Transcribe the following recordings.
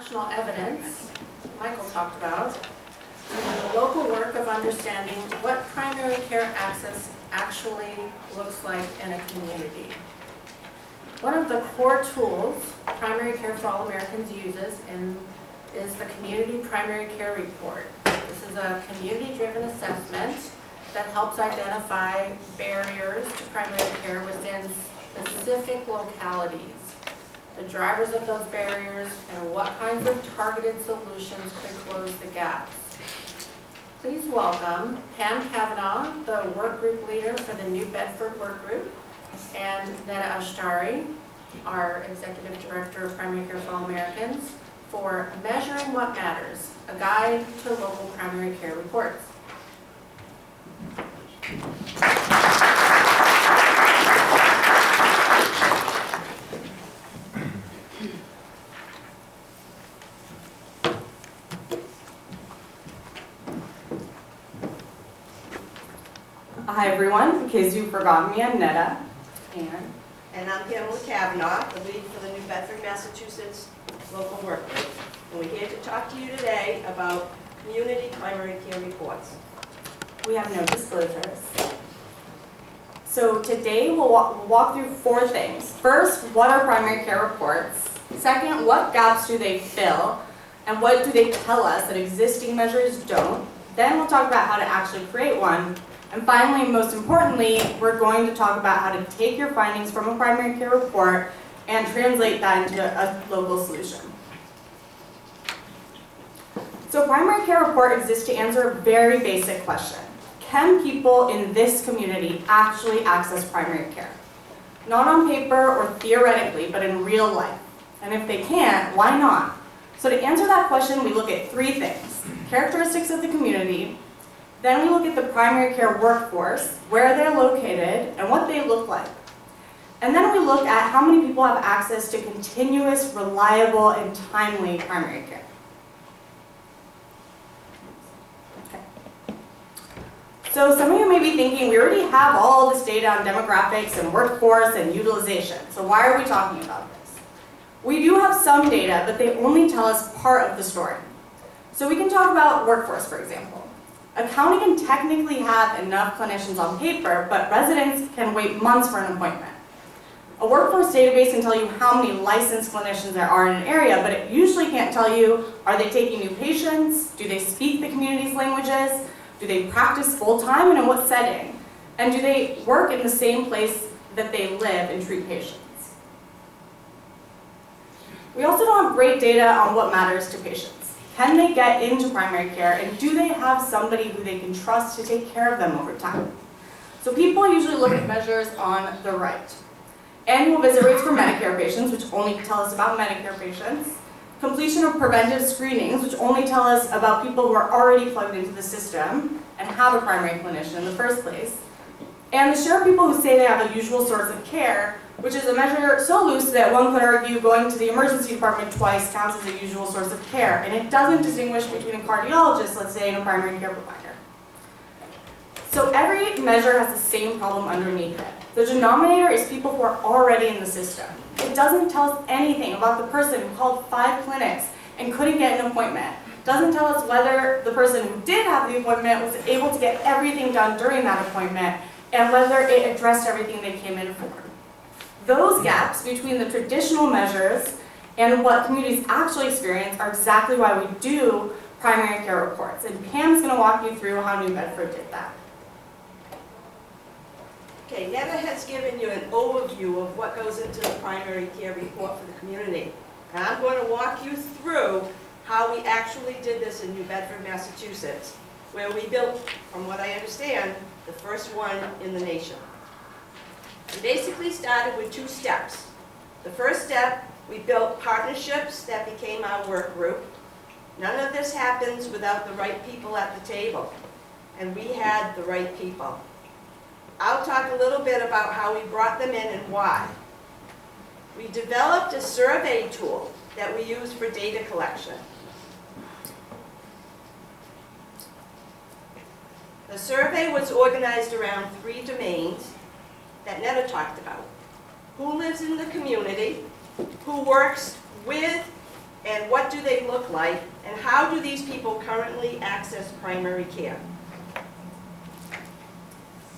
national evidence Michael talked about, and the local work of understanding what primary care access actually looks like in a community. One of the core tools Primary Care for All Americans uses is the Community Primary Care Report. This is a community-driven assessment that helps identify barriers to primary care within specific localities, the drivers of those barriers, and what kinds of targeted solutions could close the gaps. Please welcome Pam Kavanaugh, the work group leader for the New Bedford work group, and Neda Ashtari, our Executive Director of Primary Care for All Americans, for Measuring What Matters, a guide to local primary care reports. Hi everyone, in case you forgot me, I'm Neda. And I'm Pamela Kavanaugh, the lead for the New Bedford, Massachusetts local work group. And we're here to talk to you today about community primary care reports. We have no disclosures. So today we'll walk through 4 things. First, what are primary care reports? Second, what gaps do they fill? And what do they tell us that existing measures don't? Then we'll talk about how to actually create one. And finally, most importantly, we're going to talk about how to take your findings from a primary care report and translate that into a local solution. So a primary care report exists to answer a very basic question. Can people in this community actually access primary care? Not on paper or theoretically, but in real life. And if they can't, why not? So to answer that question, we look at 3 things: characteristics of the community, then we look at the primary care workforce, where they're located, and what they look like. And then we look at how many people have access to continuous, reliable, and timely primary care. Okay. So some of you may be thinking, we already have all this data on demographics and workforce and utilization, so why are we talking about this? We do have some data, but they only tell us part of the story. So we can talk about workforce, for example. A county can technically have enough clinicians on paper, but residents can wait months for an appointment. A workforce database can tell you how many licensed clinicians there are in an area, but it usually can't tell you, are they taking new patients? Do they speak the community's languages? Do they practice full-time and in what setting? And do they work in the same place that they live and treat patients? We also don't have great data on what matters to patients. Can they get into primary care, and do they have somebody who they can trust to take care of them over time? So people usually look at measures on the right. Annual visit rates for Medicare patients, which only tell us about Medicare patients. Completion of preventive screenings, which only tell us about people who are already plugged into the system and have a primary clinician in the first place. And the share of people who say they have a usual source of care, which is a measure so loose that one could argue going to the emergency department twice counts as a usual source of care. And it doesn't distinguish between a cardiologist, let's say, and a primary care provider. So every measure has the same problem underneath it. The denominator is people who are already in the system. It doesn't tell us anything about the person who called 5 clinics and couldn't get an appointment. It doesn't tell us whether the person who did have the appointment was able to get everything done during that appointment and whether it addressed everything they came in for. Those gaps between the traditional measures and what communities actually experience are exactly why we do primary care reports. And Pam's going to walk you through how New Bedford did that. Okay, Neda has given you an overview of what goes into the primary care report for the community. And I'm going to walk you through how we actually did this in New Bedford, Massachusetts, where we built, from what I understand, the first one in the nation. We basically started with 2 steps. The first step, we built partnerships that became our work group. None of this happens without the right people at the table. And we had the right people. I'll talk a little bit about how we brought them in and why. We developed a survey tool that we use for data collection. The survey was organized around 3 domains that Neda talked about. Who lives in the community, who works with and what do they look like, and how do these people currently access primary care?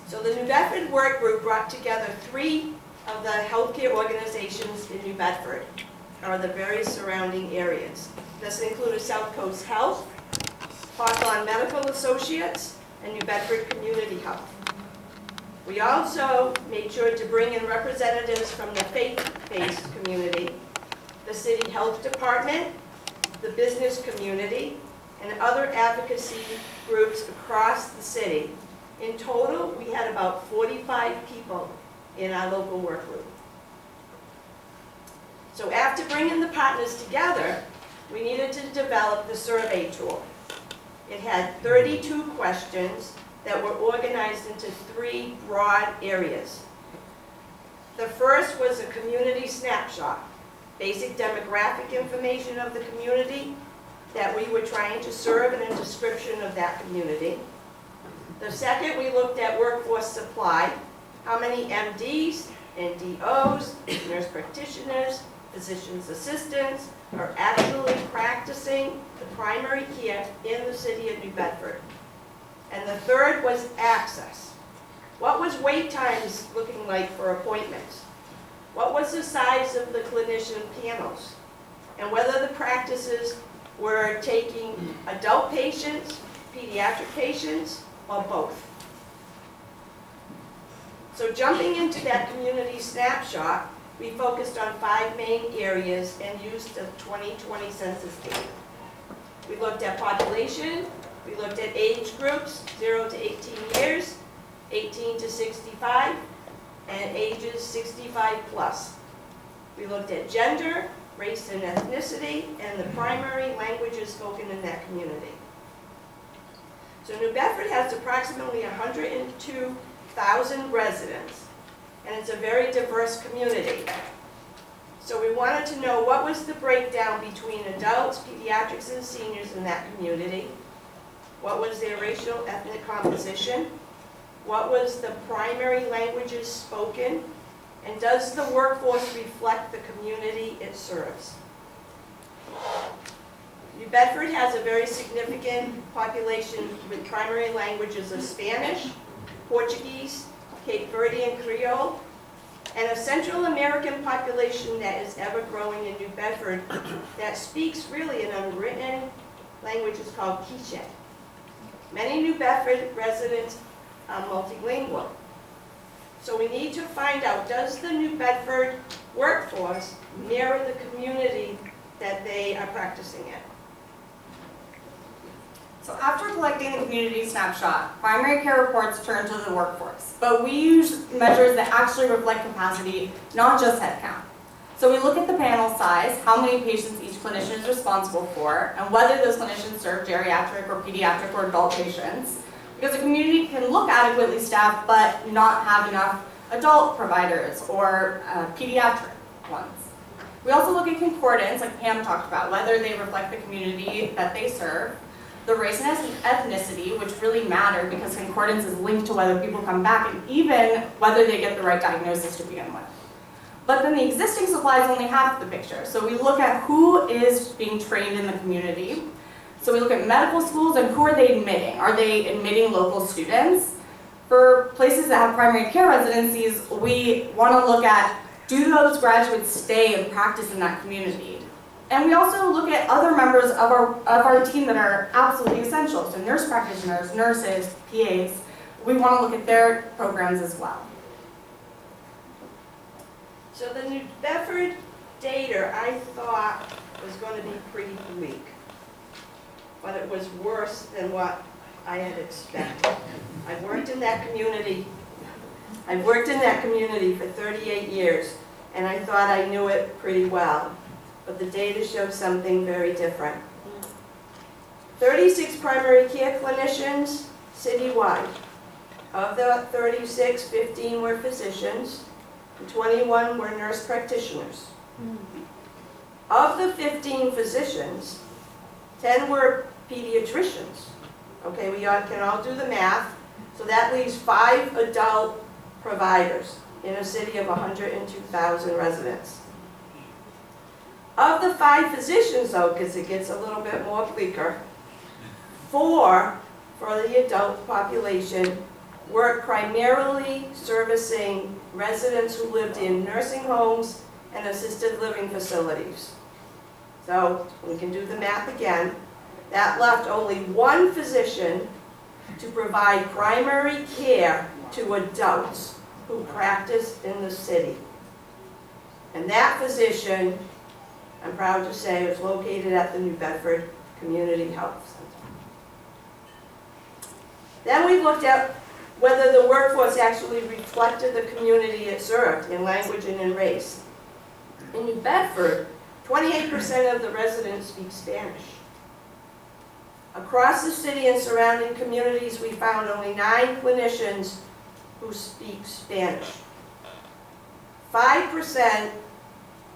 So the New Bedford Work Group brought together 3 of the healthcare organizations in New Bedford, or the various surrounding areas. This included South Coast Health, Hawthorne Medical Associates, and New Bedford Community Health. We also made sure to bring in representatives from the faith-based community, the city health department, the business community, and other advocacy groups across the city. In total, we had about 45 people in our local work group. So after bringing the partners together, we needed to develop the survey tool. It had 32 questions that were organized into 3 broad areas. The first was a community snapshot, basic demographic information of the community that we were trying to serve and a description of that community. The second, we looked at workforce supply, how many MDs, NDOs, nurse practitioners, physician's assistants are actually practicing the primary care in the city of New Bedford. And the third was access. What was wait times looking like for appointments? What was the size of the clinician panels? And whether the practices were taking adult patients, pediatric patients, or both. So jumping into that community snapshot, we focused on 5 main areas and used the 2020 census data. We looked at population, we looked at age groups, 0 to 18 years, 18 to 65, and ages 65 plus. We looked at gender, race and ethnicity, and the primary languages spoken in that community. So New Bedford has approximately 102,000 residents, and it's a very diverse community. So we wanted to know what was the breakdown between adults, pediatrics, and seniors in that community. What was their racial ethnic composition? What was the primary languages spoken? And does the workforce reflect the community it serves? New Bedford has a very significant population with primary languages of Spanish, Portuguese, Cape Verdean Creole, and a Central American population that is ever growing in New Bedford that speaks really an unwritten language is called Quiche. Many New Bedford residents are multilingual. So we need to find out, does the New Bedford workforce mirror the community that they are practicing in? So after collecting the community snapshot, primary care reports turn to the workforce. But we use measures that actually reflect capacity, not just headcount. So we look at the panel size, how many patients each clinician is responsible for, and whether those clinicians serve geriatric or pediatric or adult patients. Because a community can look adequately staffed but not have enough adult providers or pediatric ones. We also look at concordance, like Pam talked about, whether they reflect the community that they serve. The race and ethnicity, which really matter because concordance is linked to whether people come back and even whether they get the right diagnosis to begin with. But then the existing supply is only half the picture. So we look at who is being trained in the community. So we look at medical schools and who are they admitting? Are they admitting local students? For places that have primary care residencies, we want to look at, do those graduates stay and practice in that community? And we also look at other members of our team that are absolutely essential. So nurse practitioners, nurses, PAs, we want to look at their programs as well. So the New Bedford data I thought was going to be pretty bleak, but it was worse than what I had expected. I've worked in that community for 38 years, and I thought I knew it pretty well. But the data showed something very different. 36 primary care clinicians citywide. Of the 36, 15 were physicians, and 21 were nurse practitioners. Of the 15 physicians, 10 were pediatricians. Okay, we can all do the math. So that leaves 5 adult providers in a city of 102,000 residents. Of the 5 physicians though, because it gets a little bit more bleaker, 4 for the adult population work primarily servicing residents who lived in nursing homes and assisted living facilities. So we can do the math again. That left only 1 physician to provide primary care to adults who practice in the city. And that physician, I'm proud to say, is located at the New Bedford Community Health Center. Then we looked at whether the workforce actually reflected the community it served in language and in race. In New Bedford, 28% of the residents speak Spanish. Across the city and surrounding communities, we found only 9 clinicians who speak Spanish. 5%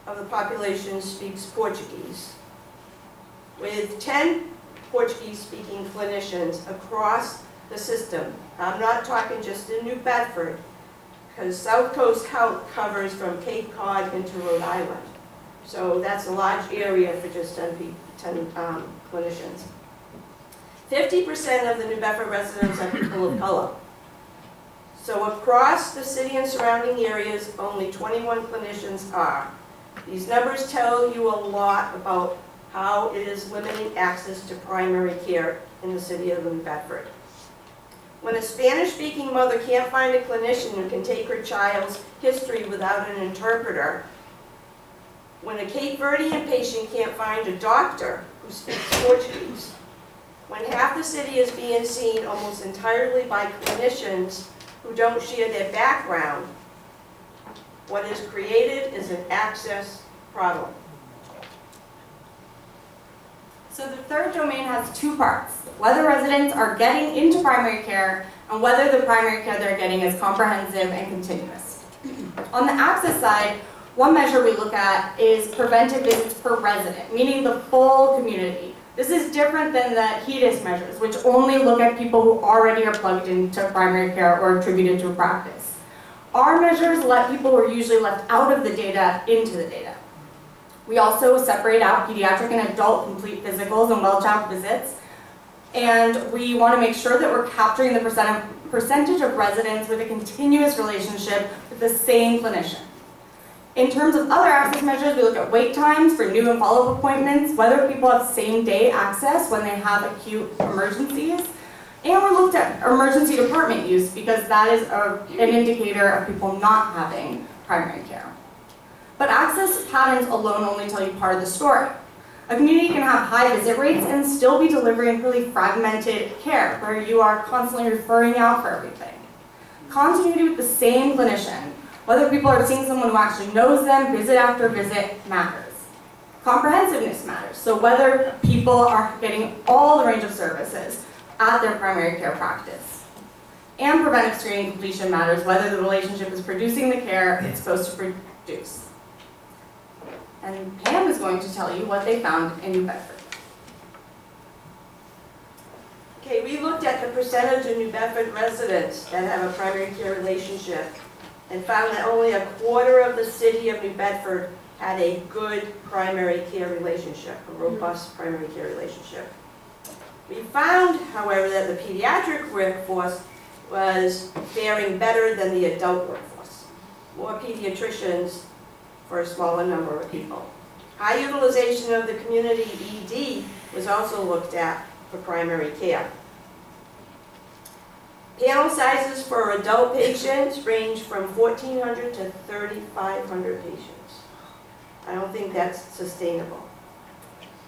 of the population speaks Portuguese, with 10 Portuguese-speaking clinicians across the system. I'm not talking just in New Bedford, because South Coast Health covers from Cape Cod into Rhode Island. So that's a large area for just 10 clinicians. 50% of the New Bedford residents are people of color. So across the city and surrounding areas, only 21 clinicians are. These numbers tell you a lot about how it is limiting access to primary care in the city of New Bedford. When a Spanish-speaking mother can't find a clinician who can take her child's history without an interpreter, when a Cape Verdean patient can't find a doctor who speaks Portuguese, when half the city is being seen almost entirely by clinicians who don't share their background, what is created is an access problem. So the third domain has 2 parts: whether residents are getting into primary care and whether the primary care they're getting is comprehensive and continuous. On the access side, one measure we look at is preventive visits per resident, meaning the full community. This is different than the HEDIS measures, which only look at people who already are plugged into primary care or attributed to a practice. Our measures let people who are usually left out of the data into the data. We also separate out pediatric and adult complete physicals and well-checked visits. And we want to make sure that we're capturing the percentage of residents with a continuous relationship with the same clinician. In terms of other access measures, we look at wait times for new and follow-up appointments, whether people have same-day access when they have acute emergencies, and we looked at emergency department use because that is an indicator of people not having primary care. But access patterns alone only tell you part of the story. A community can have high visit rates and still be delivering really fragmented care, where you are constantly referring out for everything. Continuity with the same clinician, whether people are seeing someone who actually knows them, visit after visit, matters. Comprehensiveness matters, so whether people are getting all the range of services at their primary care practice. And preventive screening completion matters, whether the relationship is producing the care it's supposed to produce. And Pam is going to tell you what they found in New Bedford. Okay, we looked at the percentage of New Bedford residents that have a primary care relationship and found that only 1/4 of the city of New Bedford had a good primary care relationship, a robust primary care relationship. We found, however, that the pediatric workforce was faring better than the adult workforce. More pediatricians for a smaller number of people. High utilization of the community ED was also looked at for primary care. Panel sizes for adult patients range from 1,400 to 3,500 patients. I don't think that's sustainable.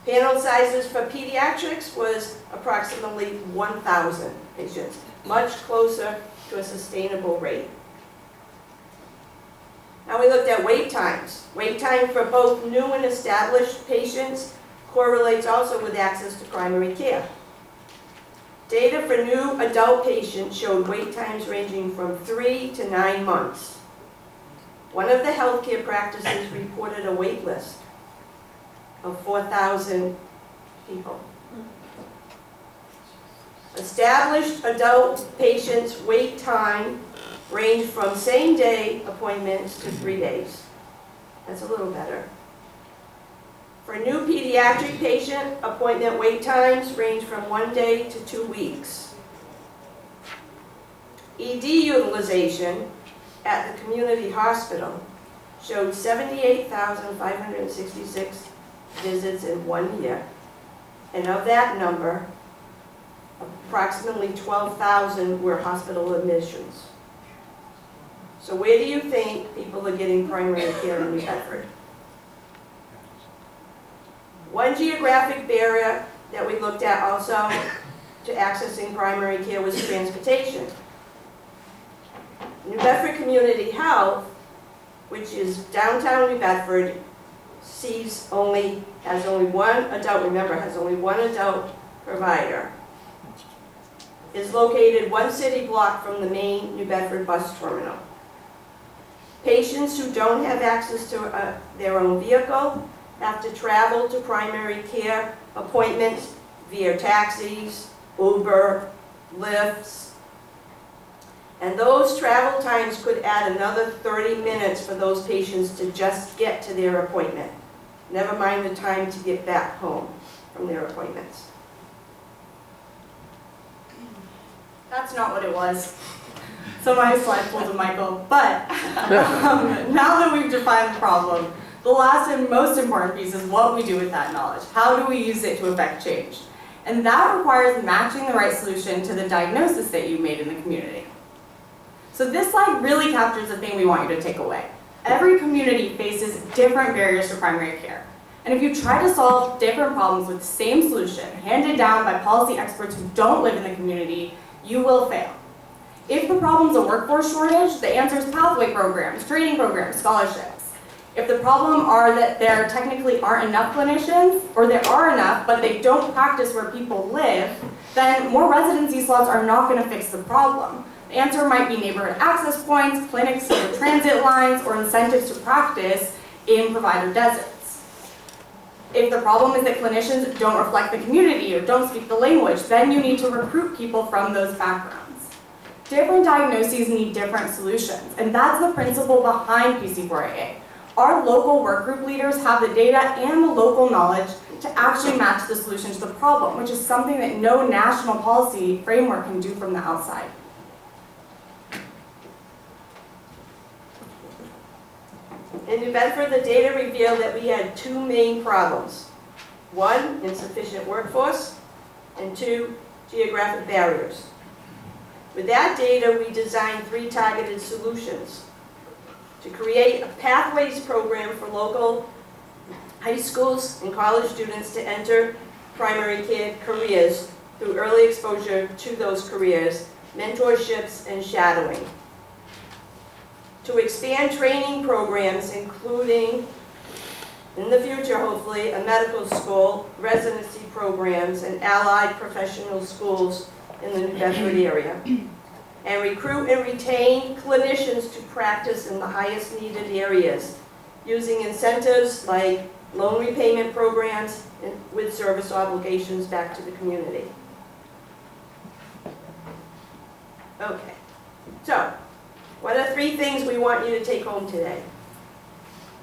Panel sizes for pediatrics was approximately 1,000 patients, much closer to a sustainable rate. Now we looked at wait times. Wait time for both new and established patients correlates also with access to primary care. Data for new adult patients showed wait times ranging from 3 to 9 months. One of the healthcare practices reported a wait list of 4,000 people. Established adult patients' wait time ranged from same-day appointments to 3 days. That's a little better. For new pediatric patient, appointment wait times range from 1 day to 2 weeks. ED utilization at the community hospital showed 78,566 visits in 1 year. And of that number, approximately 12,000 were hospital admissions. So where do you think people are getting primary care in New Bedford? One geographic barrier that we looked at also to accessing primary care was transportation. New Bedford Community Health, which is downtown New Bedford, has only one adult provider, is located 1 city block from the main New Bedford bus terminal. Patients who don't have access to their own vehicle have to travel to primary care appointments via taxis, Uber, Lyfts, and those travel times could add another 30 minutes for those patients to just get to their appointment, never mind the time to get back home from their appointments. That's not what it was. So my slide pulled a Michael. But now that we've defined the problem, the last and most important piece is what we do with that knowledge. How do we use it to affect change? And that requires matching the right solution to the diagnosis that you made in the community. So this slide really captures the thing we want you to take away. Every community faces different barriers to primary care. And if you try to solve different problems with the same solution, handed down by policy experts who don't live in the community, you will fail. If the problem is a workforce shortage, the answer is pathway programs, training programs, scholarships. If the problem are that there technically aren't enough clinicians, or there are enough, but they don't practice where people live, then more residency slots are not going to fix the problem. The answer might be neighborhood access points, clinics near transit lines, or incentives to practice in provider deserts. If the problem is that clinicians don't reflect the community or don't speak the language, then you need to recruit people from those backgrounds. Different diagnoses need different solutions, and that's the principle behind PC4AA. Our local work group leaders have the data and the local knowledge to actually match the solution to the problem, which is something that no national policy framework can do from the outside. In New Bedford, the data revealed that we had 2 main problems. 1, insufficient workforce, and 2, geographic barriers. With that data, we designed 3 targeted solutions to create a pathways program for local high schools and college students to enter primary care careers through early exposure to those careers, mentorships, and shadowing. To expand training programs, including, in the future hopefully, a medical school, residency programs, and allied professional schools in the New Bedford area. And recruit and retain clinicians to practice in the highest needed areas, using incentives like loan repayment programs with service obligations back to the community. Okay, so what are 3 things we want you to take home today?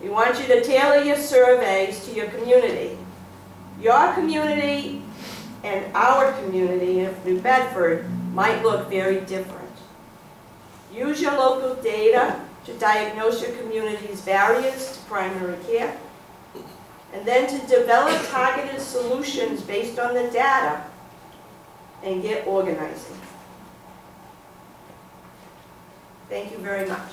We want you to tailor your surveys to your community. Your community and our community of New Bedford might look very different. Use your local data to diagnose your community's barriers to primary care, and then to develop targeted solutions based on the data and get organizing. Thank you very much.